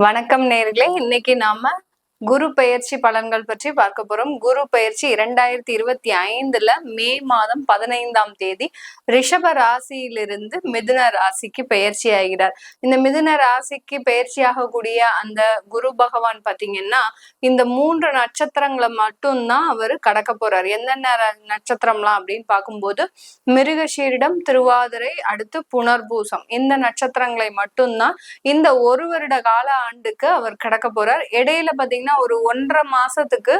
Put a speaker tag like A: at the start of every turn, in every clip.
A: வணக்கம் நேர்களே, இன்னைக்கு நாம குரு பெயர்ச்சி பலன்கள் பற்றி பார்க்க போறோம். குரு பெயர்ச்சி 2025 மே மாதம் 15ஆம் தேதி ரிஷப ராசியிலிருந்து மிதுன ராசிக்கு பெயர்ச்சி ஆகிறார். இந்த மிதுன ராசிக்கு பெயர்ச்சியாகக்கூடிய அந்த குரு பகவான் பாத்தீங்கன்னா இந்த 3 நட்சத்திரங்களை மட்டும்தான் அவர் கடக்க போறார். என்னென்ன நட்சத்திரம்லாம் அப்படின்னு பார்க்கும்போது மிருகஷீரிடம், திருவாதிரை, அடுத்து புனர்பூசம், இந்த நட்சத்திரங்களை மட்டும்தான் இந்த ஒரு வருட கால ஆண்டுக்கு அவர் கடக்க போறார். இடையில பாத்தீங்கன்னா ஒரு 1.5 மாசத்துக்கு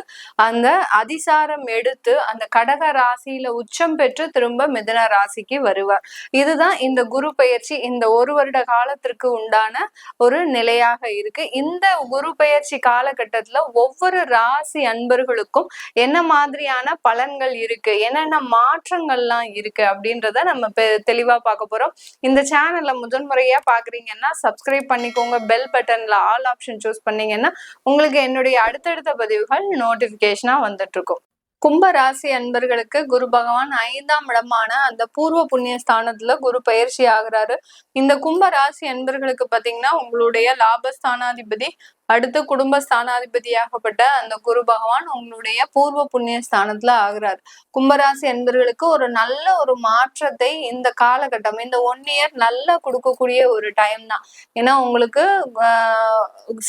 A: அந்த அதிசாரம் எடுத்து அந்த கடக ராசியில உச்சம் பெற்று திரும்ப மிதுன ராசிக்கு வருவார். இதுதான் இந்த குரு பெயர்ச்சி இந்த ஒரு வருட காலத்திற்கு உண்டான ஒரு நிலையாக இருக்கு. இந்த குரு பெயர்ச்சி காலகட்டத்துல ஒவ்வொரு ராசி அன்பர்களுக்கும் என்ன மாதிரியான பலன்கள் இருக்கு, என்னென்ன மாற்றங்கள்லாம் இருக்கு அப்படின்றத நம்ம தெளிவா பார்க்க போறோம். இந்த சேனல்ல முதன்முறையா பாக்குறீங்கன்னா சப்ஸ்கிரைப் பண்ணிக்கோங்க. பெல் பட்டன்ல ஆல் ஆப்ஷன் சூஸ் பண்ணீங்கன்னா உங்களுக்கு என்னுடைய அடுத்தடுத்த பதிவுகள் நோட்டிபிகேஷனா வந்துட்டு இருக்கும். கும்ப ராசி அன்பர்களுக்கு குரு பகவான் 5ஆம் இடமான அந்த பூர்வ புண்ணிய ஸ்தானத்துல குரு பயிற்சி ஆகுறாரு. இந்த கும்ப ராசி அன்பர்களுக்கு பாத்தீங்கன்னா உங்களுடைய லாபஸ்தானாதிபதி, அடுத்து குடும்ப ஸ்தானாதிபதியாகப்பட்ட அந்த குரு பகவான் உங்களுடைய பூர்வ புண்ணிய ஸ்தானத்துல ஆகுறாரு. கும்பராசி அன்பர்களுக்கு ஒரு நல்ல ஒரு மாற்றத்தை இந்த காலகட்டம், இந்த 1 இயர் நல்லா கொடுக்கக்கூடிய ஒரு டைம் தான். ஏன்னா உங்களுக்கு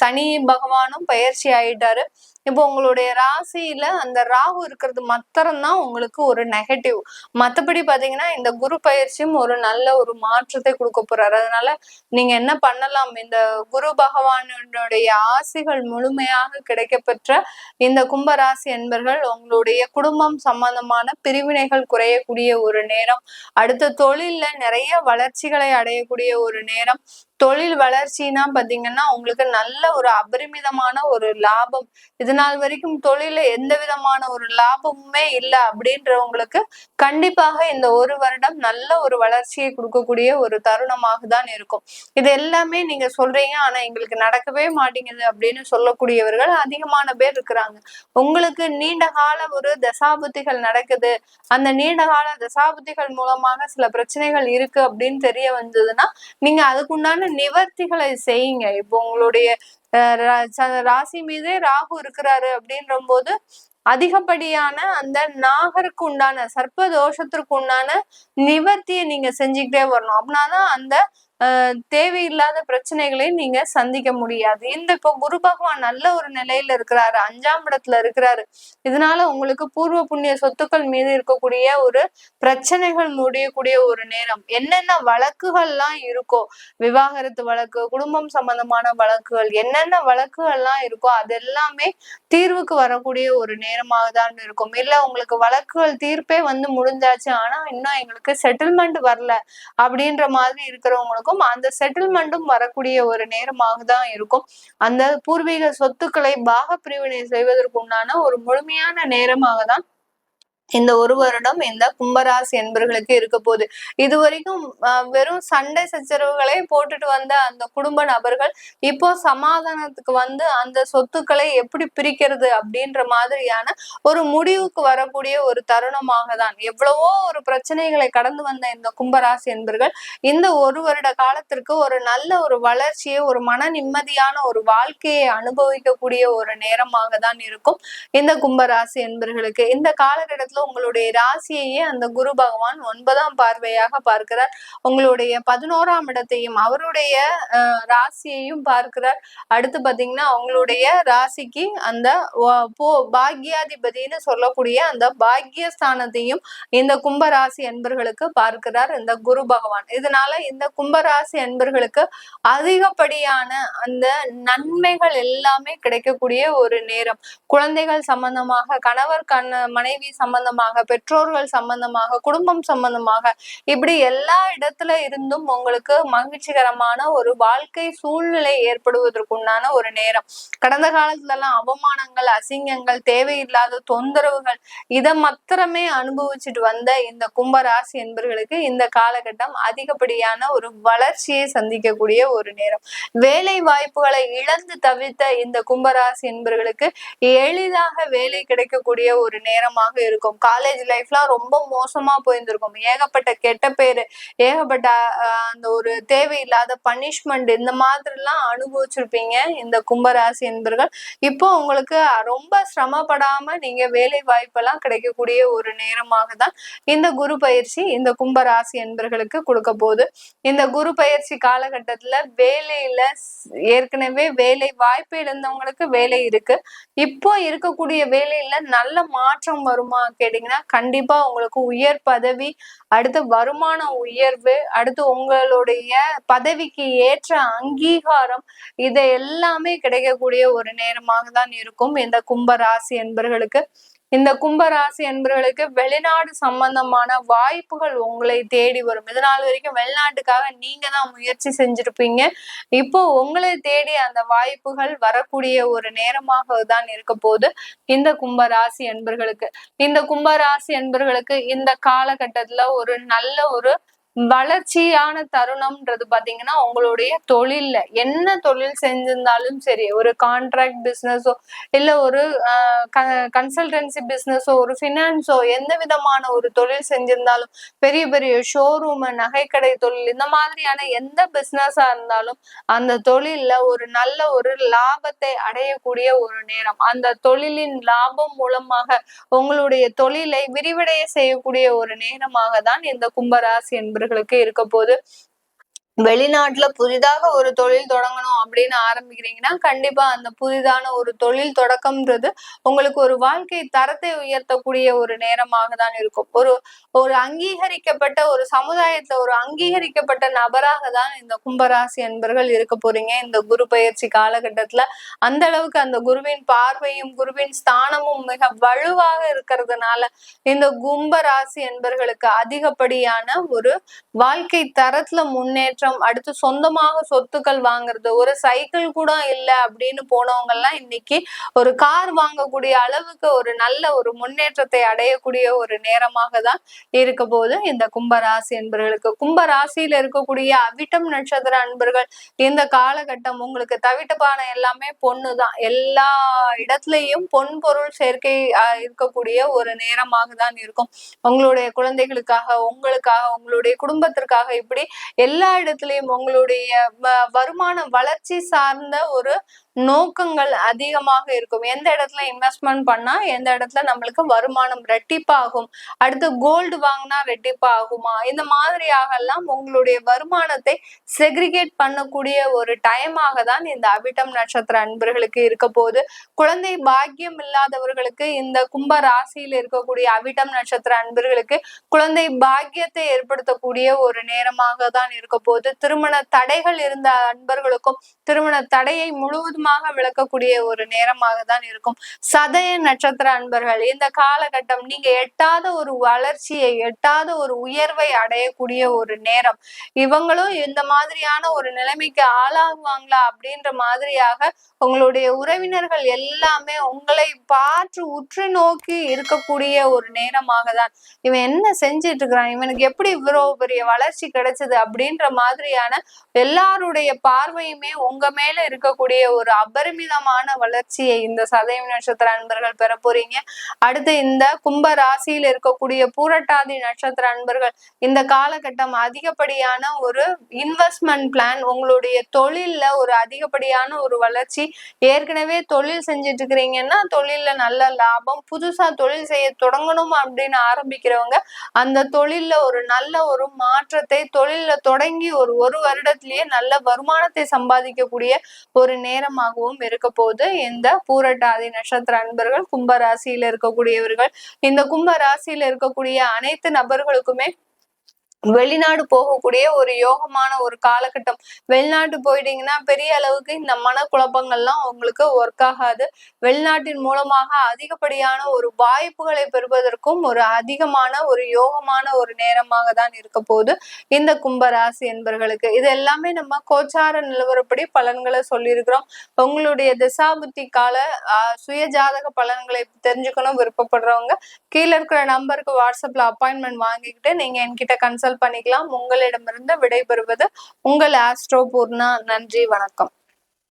A: சனி பகவானும் பயிற்சி ஆயிட்டாரு. இப்போ உங்களுடைய ராசியில அந்த ராகு இருக்கிறது மாத்திரம்தான் உங்களுக்கு ஒரு நெகட்டிவ். மத்தபடி பாத்தீங்கன்னா இந்த குரு பயிற்சியும் ஒரு நல்ல ஒரு மாற்றத்தை கொடுக்க போறாரு. அதனால நீங்க என்ன பண்ணலாம், இந்த குரு பகவானுடைய ஆசிகள் முழுமையாக கிடைக்கப்பெற்ற இந்த கும்பராசி என்பர்கள் உங்களுடைய குடும்பம் சம்பந்தமான பிரிவினைகள் குறையக்கூடிய ஒரு நேரம், அடுத்த தொழில்ல நிறைய வளர்ச்சிகளை அடையக்கூடிய ஒரு நேரம். தொழில் வளர்ச்சின்னா பாத்தீங்கன்னா உங்களுக்கு நல்ல ஒரு அபரிமிதமான ஒரு லாபம். இது நாள் வரைக்கும் தொழில எந்த விதமான ஒரு லாபமுமே இல்லை அப்படின்றவங்களுக்கு கண்டிப்பாக இந்த ஒரு வருடம் நல்ல ஒரு வளர்ச்சியை கொடுக்கக்கூடிய ஒரு தருணமாக தான் இருக்கும். இது எல்லாமே நீங்க சொல்றீங்க, ஆனா எங்களுக்கு நடக்கவே மாட்டேங்குது அப்படின்னு சொல்லக்கூடியவர்கள் அதிகமான பேர் இருக்கிறாங்க. உங்களுக்கு நீண்ட கால ஒரு தசாபுத்திகள் நடக்குது, அந்த நீண்ட கால தசாபுத்திகள் மூலமாக சில பிரச்சனைகள் இருக்கு அப்படின்னு தெரிய வந்ததுன்னா நீங்க அதுக்குண்டான நிவர்த்திகளை செய்யுங்க. இப்போ உங்களுடைய ராசி மீதே ராகு இருக்கிறாரு அப்படின்ற போது அதிகப்படியான அந்த நாகருக்கு உண்டான சர்ப்ப தோஷத்திற்கு உண்டான நிவர்த்தியை நீங்க செஞ்சுக்கிட்டே வரணும். அப்படின்னாதான் அந்த தேவையில்லாத பிரச்சனைகளை நீங்க சந்திக்க முடியாது. இந்த இப்போ குரு பகவான் நல்ல ஒரு நிலையில இருக்கிறாரு, 5ஆம் இடத்துல இருக்கிறாரு. இதனால உங்களுக்கு பூர்வ புண்ணிய சொத்துக்கள் மீது இருக்கக்கூடிய ஒரு பிரச்சனைகள் முடியக்கூடிய ஒரு நேரம். என்னென்ன வழக்குகள்லாம் இருக்கோ, விவாகரத்து வழக்கு, குடும்பம் சம்பந்தமான வழக்குகள், என்னென்ன வழக்குகள்லாம் இருக்கோ அது எல்லாமே தீர்வுக்கு வரக்கூடிய ஒரு நேரமாக தான் இருக்கும். இல்ல உங்களுக்கு வழக்குகள் தீர்ப்பே வந்து முடிஞ்சாச்சு, ஆனா இன்னும் எங்களுக்கு செட்டில்மெண்ட் வரல அப்படின்ற மாதிரி இருக்கிறவங்களுக்கும் அந்த செட்டில்மெண்ட்டும் வரக்கூடிய ஒரு நேரமாக தான் இருக்கும். அந்த பூர்வீக சொத்துக்களை பாக பிரிவினை செய்வதற்கு உண்டான ஒரு முழுமையான நேரமாக தான் இந்த ஒரு வருடம் இந்த கும்பராசி என்பர்களுக்கு இருக்க போகுது. இது வரைக்கும் வெறும் சண்டை சச்சரவுகளை போட்டுட்டு வந்த அந்த குடும்ப நபர்கள் இப்போ சமாதானத்துக்கு வந்து அந்த சொத்துக்களை எப்படி பிரிக்கிறது அப்படின்ற மாதிரியான ஒரு முடிவுக்கு வரக்கூடிய ஒரு தருணமாக தான். எவ்வளவோ ஒரு பிரச்சனைகளை கடந்து வந்த இந்த கும்பராசி என்பர்கள் இந்த ஒரு வருட காலத்திற்கு ஒரு நல்ல ஒரு வளர்ச்சியை, ஒரு மன நிம்மதியான ஒரு வாழ்க்கையை அனுபவிக்கக்கூடிய ஒரு நேரமாக தான் இருக்கும் இந்த கும்பராசி என்பர்களுக்கு. இந்த காலகட்டத்தில் உங்களுடைய ராசியையே அந்த குரு பகவான் 9ஆம் பார்வையாக பார்க்கிறார். உங்களுடைய 11ஆம் இடத்தையும் அவருடைய ராசியையும் பார்க்கிறார். அடுத்து பாத்தீங்கன்னா உங்களுடைய ராசிக்கு அந்த பாக்யாதிபதினு சொல்லக்கூடிய அந்த பாக்யஸ்தானத்தையும் இந்த கும்பராசி என்பர்களுக்கு பார்க்கிறார் இந்த குரு பகவான். இதனால இந்த கும்பராசி என்பர்களுக்கு அதிகப்படியான அந்த நன்மைகள் எல்லாமே கிடைக்கக்கூடிய ஒரு நேரம். குழந்தைகள் சம்பந்தமாக, கணவர் மனைவி சம்பந்தமாக, பெற்றோர்கள் சம்பந்தமாக, குடும்பம் சம்பந்தமாக, இப்படி எல்லா இடத்துல இருந்தும் உங்களுக்கு மகிழ்ச்சிகரமான ஒரு வாழ்க்கை சூழ்நிலை ஏற்படுவதற்குண்டான ஒரு நேரம். கடந்த காலத்துல எல்லாம் அவமானங்கள், அசிங்கங்கள், தேவையில்லாத தொந்தரவுகள் இதை மாத்திரமே அனுபவிச்சுட்டு வந்த இந்த கும்பராசி என்பர்களுக்கு இந்த காலகட்டம் அதிகப்படியான ஒரு வளர்ச்சியை சந்திக்கக்கூடிய ஒரு நேரம். வேலை வாய்ப்புகளை இழந்து தவித்த இந்த கும்பராசி என்பர்களுக்கு எளிதாக வேலை கிடைக்கக்கூடிய ஒரு நேரமாக இருக்கும். போயிருந்திருக்கும். காலேஜ் லைஃப்லாம் ரொம்ப மோசமா போயிருந்திருக்கும். ஏகப்பட்ட கெட்ட பேரு, ஏகப்பட்ட அந்த ஒரு தேவையில்லாத பனிஷ்மெண்ட் இந்த மாதிரிலாம் அனுபவிச்சிருப்பீங்க இந்த கும்பராசி என்பர்கள். இப்போ உங்களுக்கு ரொம்ப சிரமப்படாம நீங்க வேலை வாய்ப்பெல்லாம் கிடைக்கக்கூடிய ஒரு நேரமாக தான் இந்த குரு பயிற்சி இந்த கும்பராசி என்பர்களுக்கு கொடுக்க போகுது. இந்த குரு பயிற்சி காலகட்டத்துல வேலையில ஏற்கனவே வேலை வாய்ப்பு இழந்தவங்களுக்கு வேலை இருக்கு. இப்போ இருக்கக்கூடிய வேலையில நல்ல மாற்றம் வருமா கேட்டீங்கன்னா கண்டிப்பா உங்களுக்கு உயர் பதவி, அடுத்து வருமான உயர்வு, அடுத்து உங்களுடைய பதவிக்கு ஏற்ற அங்கீகாரம், இதை எல்லாமே கிடைக்கக்கூடிய ஒரு நேரமாக தான் இருக்கும் இந்த கும்ப ராசி என்பர்களுக்கு. இந்த கும்பராசி என்பவர்களுக்கு வெளிநாடு சம்பந்தமான வாய்ப்புகள் உங்களை தேடி வரும். இதனால் வரைக்கும் வெளிநாட்டுக்காக நீங்க தான் முயற்சி செஞ்சிருப்பீங்க. இப்போ உங்களை தேடி அந்த வாய்ப்புகள் வரக்கூடிய ஒரு நேரமாக தான் இருக்க போது இந்த கும்பராசி என்பர்களுக்கு. இந்த கும்பராசி என்பர்களுக்கு இந்த காலகட்டத்துல ஒரு நல்ல ஒரு வளர்ச்சியான தருணம்ன்றது பாத்தீங்கன்னா உங்களுடைய தொழில்ல என்ன தொழில் செஞ்சிருந்தாலும் சரி, ஒரு கான்ட்ராக்ட் பிசினஸோ இல்ல ஒரு கன்சல்டன்சி பிசினஸோ ஒரு பினான்ஸோ எந்த விதமான ஒரு தொழில் செஞ்சிருந்தாலும், பெரிய பெரிய ஷோரூம், நகைக்கடை தொழில், இந்த மாதிரியான எந்த பிசினஸா இருந்தாலும் அந்த தொழில்ல ஒரு நல்ல ஒரு லாபத்தை அடையக்கூடிய ஒரு நேரம். அந்த தொழிலின் லாபம் மூலமாக உங்களுடைய தொழிலை விரிவடைய செய்யக்கூடிய ஒரு நேரமாக தான் இந்த கும்பராசி என்பது இருக்க போது. வெளிநாட்டுல புதிதாக ஒரு தொழில் தொடங்கணும் அப்படின்னு ஆரம்பிக்கிறீங்கன்னா கண்டிப்பா அந்த புதிதான ஒரு தொழில் தொடக்கம்ன்றது உங்களுக்கு ஒரு வாழ்க்கை தரத்தை உயர்த்தக்கூடிய ஒரு நேரமாக தான் இருக்கும். ஒரு அங்கீகரிக்கப்பட்ட ஒரு சமுதாயத்துல ஒரு அங்கீகரிக்கப்பட்ட நபராக தான் இந்த கும்பராசி என்பர்கள் இருக்க போறீங்க இந்த குரு பயிற்சி காலகட்டத்துல. அந்த அளவுக்கு அந்த குருவின் பார்வையும் குருவின் ஸ்தானமும் மிக வலுவாக இருக்கிறதுனால இந்த கும்பராசி என்பர்களுக்கு அதிகப்படியான ஒரு வாழ்க்கை தரத்துல முன்னேற்றம், அடுத்து சொந்தமாக சொத்துக்கள் வாங்குறது, ஒரு சைக்கிள் கூட இல்ல அப்படின்னு போனவங்க எல்லாம் இன்னைக்கு ஒரு கார் வாங்கக்கூடிய அளவுக்கு ஒரு நல்ல ஒரு முன்னேற்றத்தை அடையக்கூடிய ஒரு நேரமாக தான் இருக்க போது இந்த கும்பராசி என்பர்களுக்கு. கும்பராசியில இருக்கக்கூடிய அவிட்டம் நட்சத்திர அன்பர்கள் இந்த காலகட்டம் உங்களுக்கு தவிட்டுப்பான எல்லாமே பொண்ணுதான். எல்லா இடத்துலயும் பொன் பொருள் சேர்க்கை இருக்கக்கூடிய ஒரு நேரமாக தான் இருக்கும். உங்களுடைய குழந்தைகளுக்காக, உங்களுக்காக, உங்களுடைய குடும்பத்திற்காக, இப்படி எல்லா இடத்துலயும் உங்களுடைய வருமான வளர்ச்சி சார்ந்த ஒரு நோக்கங்கள் அதிகமாக இருக்கும். எந்த இடத்துல இன்வெஸ்ட்மெண்ட் பண்ணா எந்த இடத்துல நம்மளுக்கு வருமானம் ரெட்டிப்பாகும், அடுத்து கோல்டு வாங்கினா ரெட்டிப்பாகுமா, இந்த மாதிரியாக எல்லாம் உங்களுடைய வருமானத்தை செக்ரிகேட் பண்ணக்கூடிய ஒரு டைமாக தான் இந்த அவிட்டம் நட்சத்திர அன்பர்களுக்கு இருக்க போது. குழந்தை பாக்கியம் இல்லாதவர்களுக்கு இந்த கும்ப ராசியில் இருக்கக்கூடிய அவிட்டம் நட்சத்திர அன்பர்களுக்கு குழந்தை பாக்கியத்தை ஏற்படுத்தக்கூடிய ஒரு நேரமாக தான் இருக்க போது. திருமண தடைகள் இருந்த அன்பர்களுக்கும் திருமண தடையை முழுவதுமாக விளக்கக்கூடிய ஒரு நேரமாக தான் இருக்கும். சதய நட்சத்திர அன்பர்கள் இந்த காலகட்டம் நீங்க எட்டாத ஒரு வளர்ச்சியை, எட்டாத ஒரு உயர்வை அடையக்கூடிய ஒரு நேரம். இவங்களும் இந்த மாதிரியான ஒரு நிலைமைக்கு ஆளாகுவாங்களா அப்படின்ற மாதிரியாக உங்களுடைய உறவினர்கள் எல்லாமே உங்களை பார்த்து உற்று நோக்கி இருக்கக்கூடிய ஒரு நேரமாக தான். இவன் என்ன செஞ்சிட்டு இருக்கிறான், இவனுக்கு எப்படி இவ்வளவு பெரிய வளர்ச்சி கிடைச்சது அப்படின்ற மாதிரியான எல்லாருடைய பார்வையுமே உங்க மேல இருக்கக்கூடிய ஒரு அபரிமிதமான வளர்ச்சியை இந்த சதயம் நட்சத்திர அன்பர்கள் பெற போறீங்க. அடுத்து இந்த கும்ப ராசியில் இருக்கக்கூடிய பூரட்டாதி நட்சத்திர அன்பர்கள் இந்த காலகட்டம் அதிகப்படியான ஒரு இன்வெஸ்ட்மெண்ட் பிளான், உங்களுடைய தொழில்ல ஒரு அதிகப்படியான ஒரு வளர்ச்சி. ஏற்கனவே தொழில் செஞ்சுட்டு இருக்கிறீங்கன்னா தொழில்ல நல்ல லாபம், புதுசா தொழில் செய்ய தொடங்கணும் அப்படின்னு ஆரம்பிக்கிறவங்க அந்த தொழில்ல ஒரு நல்ல ஒரு மாற்றத்தை, தொழில்ல தொடங்கி ஒரு வருடத்திலேயே நல்ல வருமானத்தை சம்பாதிக்கக்கூடிய ஒரு நேரமாகவும் இருக்க போது இந்த பூரட்டாதி நட்சத்திர அன்பர்கள் கும்பராசியில இருக்கக்கூடியவர்கள். இந்த கும்ப ராசியில இருக்கக்கூடிய அனைத்து நபர்களுக்குமே வெளிநாடு போகக்கூடிய ஒரு யோகமான ஒரு காலகட்டம். வெளிநாட்டு போயிட்டீங்கன்னா பெரிய அளவுக்கு இந்த மனக்குழப்பங்கள்லாம் உங்களுக்கு ஒர்க் ஆகாது. வெளிநாட்டின் மூலமாக அதிகப்படியான ஒரு வாய்ப்புகளை பெறுவதற்கும் ஒரு அதிகமான ஒரு யோகமான ஒரு நேரமாக தான் இருக்க போது இந்த கும்பராசி என்பர்களுக்கு. இது எல்லாமே நம்ம கோச்சார நிலவரப்படி பலன்களை சொல்லியிருக்கிறோம். உங்களுடைய திசாபுத்தி கால சுய ஜாதக பலன்களை தெரிஞ்சுக்கணும் விருப்பப்படுறவங்க கீழே இருக்கிற நம்பருக்கு வாட்ஸ்அப்ல அப்பாயின்மெண்ட் வாங்கிக்கிட்டு நீங்க என்கிட்ட கன்சல்ட் பண்ணிக்கலாம். உங்களிடமிருந்து விடைபெறுவது உங்கள் ஆஸ்ட்ரோ பூர்ணா. நன்றி, வணக்கம்.